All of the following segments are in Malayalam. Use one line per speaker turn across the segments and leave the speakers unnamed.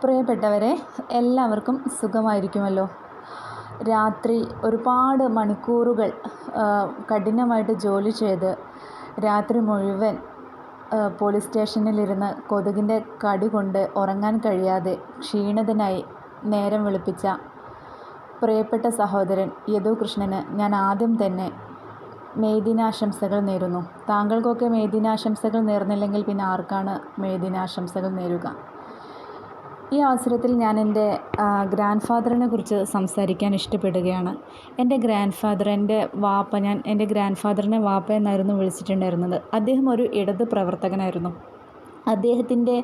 പ്രിയപ്പെട്ടവരെ, എല്ലാവർക്കും സുഖമായിരിക്കുമല്ലോ. രാത്രി ഒരുപാട് മണിക്കൂറുകൾ കഠിനമായിട്ട് ജോലി ചെയ്ത് രാത്രി മുഴുവൻ പോലീസ് സ്റ്റേഷനിലിരുന്ന് കൊതുകിൻ്റെ കടി കൊണ്ട് ഉറങ്ങാൻ കഴിയാതെ ക്ഷീണിതനായി നേരം വെളുപ്പിച്ച പ്രിയപ്പെട്ട സഹോദരൻ യദു കൃഷ്ണന് ഞാൻ ആദ്യം തന്നെ മെയ് ദിനാശംസകൾ നേരുന്നു. താങ്കൾക്കൊക്കെ മെയ് ദിനാശംസകൾ നേർന്നില്ലെങ്കിൽ പിന്നെ ആർക്കാണ് മെയ് ദിനാശംസകൾ നേരുക? ഈ അവസരത്തിൽ ഞാൻ എൻ്റെ ഗ്രാൻഡ് ഫാദറിനെ കുറിച്ച് സംസാരിക്കാൻ ഇഷ്ടപ്പെടുകയാണ്. എൻ്റെ ഗ്രാൻഡ് ഫാദർ, ഞാൻ എൻ്റെ ഗ്രാൻഡ് ഫാദറിനെ വാപ്പ എന്നായിരുന്നു വിളിച്ചിട്ടുണ്ടായിരുന്നത്. അദ്ദേഹം ഒരു ഇടത് പ്രവർത്തകനായിരുന്നു. അദ്ദേഹത്തിൻ്റെ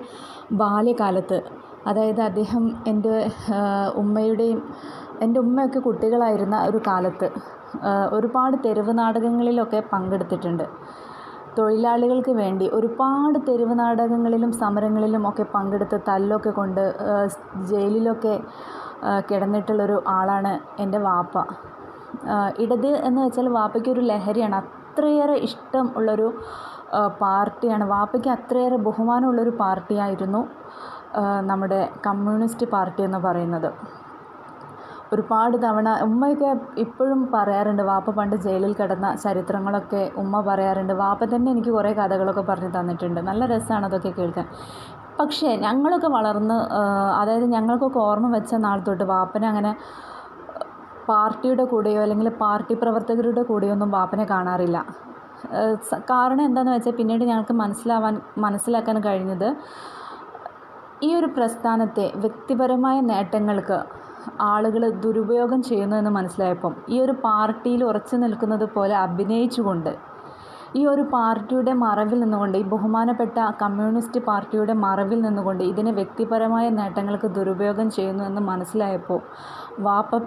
ബാല്യകാലത്ത്, അതായത് അദ്ദേഹം എൻ്റെ ഉമ്മയൊക്കെ കുട്ടികളായിരുന്ന ഒരു കാലത്ത് ഒരുപാട് തെരുവ് നാടകങ്ങളിലൊക്കെ പങ്കെടുത്തിട്ടുണ്ട്. തൊഴിലാളികൾക്ക് വേണ്ടി ഒരുപാട് തെരുവ് നാടകങ്ങളിലും സമരങ്ങളിലും ഒക്കെ പങ്കെടുത്ത് തല്ലൊക്കെ കൊണ്ട് ജയിലിലൊക്കെ കിടന്നിട്ടുള്ളൊരു ആളാണ് എൻ്റെ വാപ്പ. ഇടത് എന്ന് വെച്ചാൽ വാപ്പയ്ക്കൊരു ലഹരിയാണ്. അത്രയേറെ ഇഷ്ടം ഉള്ളൊരു പാർട്ടിയാണ്. വാപ്പയ്ക്ക് അത്രയേറെ ബഹുമാനമുള്ളൊരു പാർട്ടിയായിരുന്നു നമ്മുടെ കമ്മ്യൂണിസ്റ്റ് പാർട്ടി എന്ന് പറയുന്നത്. ഒരുപാട് തവണ ഉമ്മയൊക്കെ ഇപ്പോഴും പറയാറുണ്ട്, വാപ്പ പണ്ട് ജയിലിൽ കിടന്ന ചരിത്രങ്ങളൊക്കെ ഉമ്മ പറയാറുണ്ട്. വാപ്പ തന്നെ എനിക്ക് കുറേ കഥകളൊക്കെ പറഞ്ഞു തന്നിട്ടുണ്ട്. നല്ല രസമാണ് അതൊക്കെ കേൾക്കാൻ. പക്ഷേ ഞങ്ങളൊക്കെ വളർന്ന്, അതായത് ഞങ്ങൾക്കൊക്കെ ഓർമ്മ വെച്ച നാൾ തൊട്ട് വാപ്പനെ അങ്ങനെ പാർട്ടിയുടെ കൂടെയോ അല്ലെങ്കിൽ പാർട്ടി പ്രവർത്തകരുടെ കൂടെയൊന്നും വാപ്പനെ കാണാറില്ല. കാരണം എന്താണെന്ന് വെച്ചാൽ പിന്നീട് ഞങ്ങൾക്ക് മനസ്സിലാക്കാൻ കഴിഞ്ഞത്, ഈ ഒരു പ്രസ്ഥാനത്തെ വ്യക്തിപരമായ നേട്ടങ്ങൾക്ക് ആളുകൾ ദുരുപയോഗം ചെയ്യുന്നു എന്ന് മനസ്സിലായപ്പം ഈ ഒരു പാർട്ടിയിൽ ഉറച്ചു നിൽക്കുന്നത് പോലെ അഭിനയിച്ചുകൊണ്ട്, ഈ ഒരു പാർട്ടിയുടെ മറവിൽ നിന്നുകൊണ്ട്, ഈ ബഹുമാനപ്പെട്ട കമ്മ്യൂണിസ്റ്റ് പാർട്ടിയുടെ മറവിൽ നിന്നുകൊണ്ട് ഇതിനെ വ്യക്തിപരമായ നേട്ടങ്ങൾക്ക് ദുരുപയോഗം ചെയ്യുന്നു എന്ന് മനസ്സിലായപ്പോൾ വാപ്പ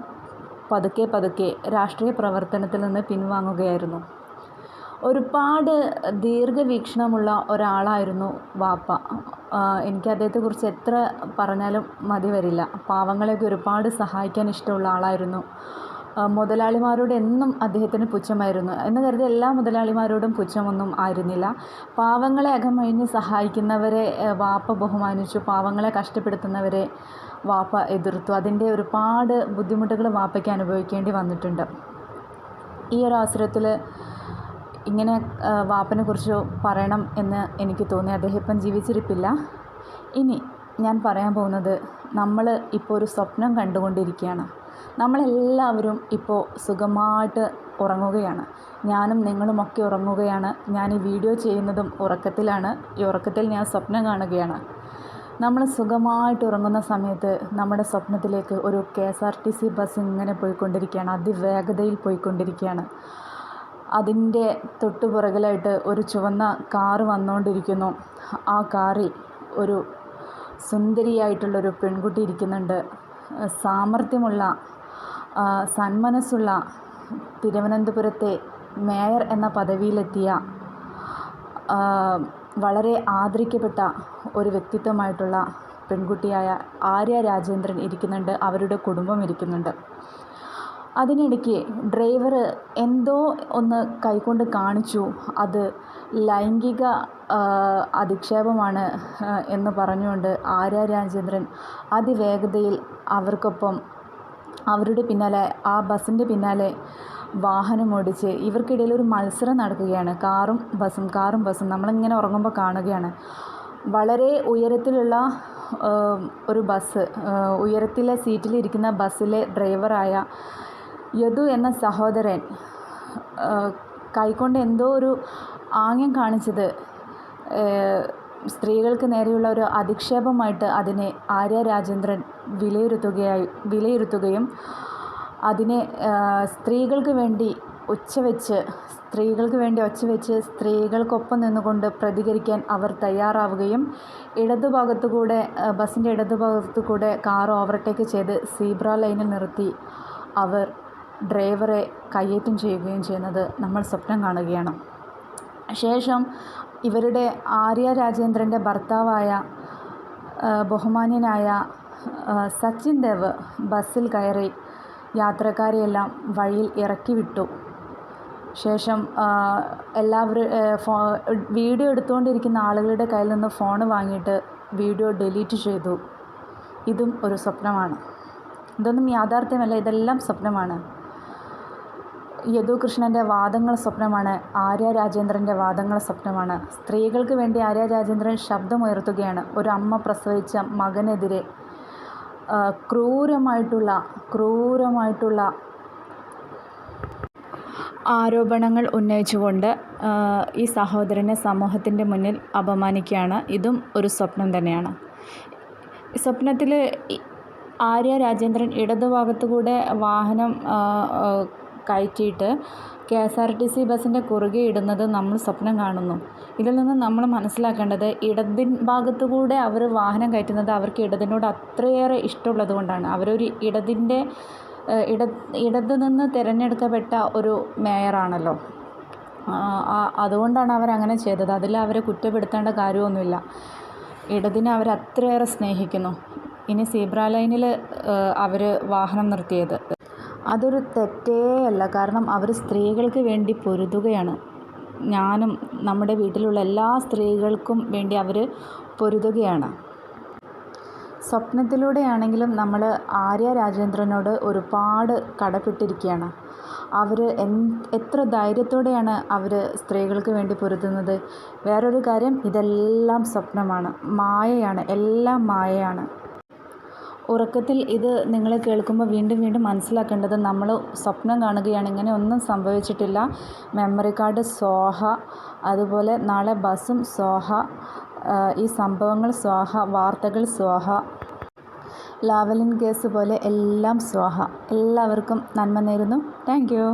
പതുക്കെ രാഷ്ട്രീയ പ്രവർത്തനത്തിൽ നിന്ന് പിൻവാങ്ങുകയായിരുന്നു. ഒരുപാട് ദീർഘവീക്ഷണമുള്ള ഒരാളായിരുന്നു വാപ്പ. എനിക്ക് അദ്ദേഹത്തെക്കുറിച്ച് എത്ര പറഞ്ഞാലും മതി വരില്ല. പാവങ്ങളെയൊക്കെ ഒരുപാട് സഹായിക്കാൻ ഇഷ്ടമുള്ള ആളായിരുന്നു. മുതലാളിമാരോട് എന്നും അദ്ദേഹത്തിന് പുച്ഛമായിരുന്നു എന്ന് കരുതി എല്ലാ മുതലാളിമാരോടും പുച്ഛമൊന്നും ആയിരുന്നില്ല. പാവങ്ങളെ അകമഴിഞ്ഞ് സഹായിക്കുന്നവരെ വാപ്പ ബഹുമാനിച്ചു. പാവങ്ങളെ കഷ്ടപ്പെടുത്തുന്നവരെ വാപ്പ എതിർത്തു. അതിൻ്റെ ഒരുപാട് ബുദ്ധിമുട്ടുകൾ വാപ്പയ്ക്ക് അനുഭവിക്കേണ്ടി വന്നിട്ടുണ്ട്. ഈ ഒരു അവസരത്തിൽ ഇങ്ങനെ വാപ്പനെ കുറിച്ച് പറയണം എന്ന് എനിക്ക് തോന്നി. അദ്ദേഹം ഇപ്പം ജീവിച്ചിരിപ്പില്ല. ഇനി ഞാൻ പറയാൻ പോകുന്നത്, നമ്മൾ ഇപ്പോൾ ഒരു സ്വപ്നം കണ്ടുകൊണ്ടിരിക്കുകയാണ്. നമ്മളെല്ലാവരും ഇപ്പോൾ സുഖമായിട്ട് ഉറങ്ങുകയാണ്. ഞാനും നിങ്ങളുമൊക്കെ ഉറങ്ങുകയാണ്. ഞാൻ ഈ വീഡിയോ ചെയ്യുന്നതും ഉറക്കത്തിലാണ്. ഈ ഉറക്കത്തിൽ ഞാൻ സ്വപ്നം കാണുകയാണ്. നമ്മൾ സുഖമായിട്ട് ഉറങ്ങുന്ന സമയത്ത് നമ്മുടെ സ്വപ്നത്തിലേക്ക് ഒരു KSRTC ബസ് ഇങ്ങനെ പോയിക്കൊണ്ടിരിക്കുകയാണ്. അതിവേഗതയിൽ പോയിക്കൊണ്ടിരിക്കുകയാണ്. അതിൻ്റെ തൊട്ടുപുറകിലായിട്ട് ഒരു ചുവന്ന കാറ് വന്നുകൊണ്ടിരിക്കുന്നു. ആ കാറിൽ ഒരു സുന്ദരിയായിട്ടുള്ളൊരു പെൺകുട്ടി ഇരിക്കുന്നുണ്ട്. സാമർഥ്യമുള്ള, സന്മനസ്സുള്ള, തിരുവനന്തപുരത്തെ മേയർ എന്ന പദവിയിലെത്തിയ, വളരെ ആദരിക്കപ്പെട്ട ഒരു വ്യക്തിത്വമായിട്ടുള്ള പെൺകുട്ടിയായ ആര്യ രാജേന്ദ്രൻ ഇരിക്കുന്നുണ്ട്. അവരുടെ കുടുംബം ഇരിക്കുന്നുണ്ട്. അതിനിടയ്ക്ക് ഡ്രൈവർ എന്തോ ഒന്ന് കൈകൊണ്ട് കാണിച്ചു. അത് ലൈംഗിക അധിക്ഷേപമാണ് എന്ന് പറഞ്ഞുകൊണ്ട് ആര്യ രാജേന്ദ്രൻ അതിവേഗതയിൽ അവരുടെ പിന്നാലെ, ആ ബസ്സിൻ്റെ പിന്നാലെ വാഹനമോടിച്ച് ഇവർക്കിടയിൽ ഒരു മത്സരം നടക്കുകയാണ്. കാറും ബസ്സും നമ്മളിങ്ങനെ ഉറങ്ങുമ്പോൾ കാണുകയാണ്. വളരെ ഉയരത്തിലുള്ള ഒരു ബസ്, ഉയരത്തിലെ സീറ്റിലിരിക്കുന്ന ബസ്സിലെ ഡ്രൈവറായ യദു എന്ന സഹോദരൻ കൈകൊണ്ട് എന്തോ ഒരു ആംഗ്യം കാണിച്ചത് സ്ത്രീകൾക്ക് നേരെയുള്ള ഒരു അധിക്ഷേപമായിട്ട് അതിനെ ആര്യ രാജേന്ദ്രൻ വിലയിരുത്തുകയും അതിനെ സ്ത്രീകൾക്ക് വേണ്ടി ഒച്ചവെച്ച് സ്ത്രീകൾക്കൊപ്പം നിന്നുകൊണ്ട് പ്രതികരിക്കാൻ അവർ തയ്യാറാവുകയും ബസ്സിൻ്റെ ഇടതുഭാഗത്തുകൂടെ കാർ ഓവർടേക്ക് ചെയ്ത് സീബ്ര ലൈനിൽ നിർത്തി അവർ ഡ്രൈവറെ കയ്യേറ്റം ചെയ്യുകയും ചെയ്യുന്നത് നമ്മൾ സ്വപ്നം കാണുകയാണ്. ശേഷം ഇവരുടെ ആര്യ രാജേന്ദ്രൻ്റെ ഭർത്താവായ ബഹുമാന്യനായ സച്ചിൻ ദേവ് ബസ്സിൽ കയറി യാത്രക്കാരെയെല്ലാം വഴിയിൽ ഇറക്കി വിട്ടു. ശേഷം വീഡിയോ എടുത്തുകൊണ്ടിരിക്കുന്ന ആളുകളുടെ കയ്യിൽ നിന്ന് ഫോൺ വാങ്ങിയിട്ട് വീഡിയോ ഡിലീറ്റ് ചെയ്തു. ഇതും ഒരു സ്വപ്നമാണ്. ഇതൊന്നും യാഥാർത്ഥ്യമല്ല, ഇതെല്ലാം സ്വപ്നമാണ്. യദു കൃഷ്ണൻ്റെ വാദങ്ങൾ സ്വപ്നമാണ്. ആര്യ രാജേന്ദ്രൻ്റെ വാദങ്ങൾ സ്വപ്നമാണ്. സ്ത്രീകൾക്ക് വേണ്ടി ആര്യ രാജേന്ദ്രൻ ശബ്ദമുയർത്തുകയാണ്. ഒരു അമ്മ പ്രസവിച്ച മകനെതിരെ ക്രൂരമായിട്ടുള്ള ആരോപണങ്ങൾ ഉന്നയിച്ചുകൊണ്ട് ഈ സഹോദരനെ സമൂഹത്തിൻ്റെ മുന്നിൽ അപമാനിക്കുകയാണ്. ഇതും ഒരു സ്വപ്നം തന്നെയാണ്. ഈ സ്വപ്നത്തിൽ ആര്യ രാജേന്ദ്രൻ ഇടതുഭാഗത്തുകൂടെ വാഹനം കയറ്റിയിട്ട് KSRTC ബസ്സിൻ്റെ കുറുകെ ഇടുന്നത് നമ്മൾ സ്വപ്നം കാണുന്നു. ഇതിൽ നിന്ന് നമ്മൾ മനസ്സിലാക്കേണ്ടത് ഇടതിൻ ഭാഗത്തുകൂടെ അവർ വാഹനം കയറ്റുന്നത് അവർക്ക് ഇടതിനോട് അത്രയേറെ ഇഷ്ടമുള്ളത് കൊണ്ടാണ്. അവരൊരു ഇടത് നിന്ന് തിരഞ്ഞെടുക്കപ്പെട്ട ഒരു മേയറാണല്ലോ. അതുകൊണ്ടാണ് അവരങ്ങനെ ചെയ്തത്. അതിൽ അവരെ കുറ്റപ്പെടുത്തേണ്ട കാര്യമൊന്നുമില്ല. ഇടതിനെ അവർ അത്രയേറെ സ്നേഹിക്കുന്നു. ഇനി സീബ്ര ലൈനിൽ അവർ വാഹനം നിർത്തിയത് അതൊരു തെറ്റേ അല്ല. കാരണം അവർ സ്ത്രീകൾക്ക് വേണ്ടി പൊരുതുകയാണ്. ഞാനും നമ്മുടെ വീട്ടിലുള്ള എല്ലാ സ്ത്രീകൾക്കും വേണ്ടി അവർ പൊരുതുകയാണ്. സ്വപ്നത്തിലൂടെയാണെങ്കിലും നമ്മൾ ആര്യ രാജേന്ദ്രനോട് ഒരുപാട് കടപ്പെട്ടിരിക്കുകയാണ്. അവർ എത്ര ധൈര്യത്തോടെയാണ് അവർ സ്ത്രീകൾക്ക് വേണ്ടി പൊരുതുന്നത്. വേറൊരു കാര്യം, ഇതെല്ലാം സ്വപ്നമാണ്, മായയാണ്, എല്ലാം മായയാണ്. ഉറക്കത്തിൽ ഇത് നിങ്ങൾ കേൾക്കുമ്പോൾ വീണ്ടും വീണ്ടും മനസ്സിലാക്കേണ്ടത് നമ്മൾ സ്വപ്നം കാണുകയാണ്. ഇങ്ങനെ ഒന്നും സംഭവിച്ചിട്ടില്ല. മെമ്മറി കാർഡ് സ്വാഹ, അതുപോലെ നാളെ ബസ്സും സ്വാഹ, ഈ സംഭവങ്ങൾ സ്വാഹ, വാർത്തകൾ സ്വാഹ, ലാവലിൻ കേസ് പോലെ എല്ലാം സ്വാഹ. എല്ലാവർക്കും നന്മ നേരുന്നു. Thank you.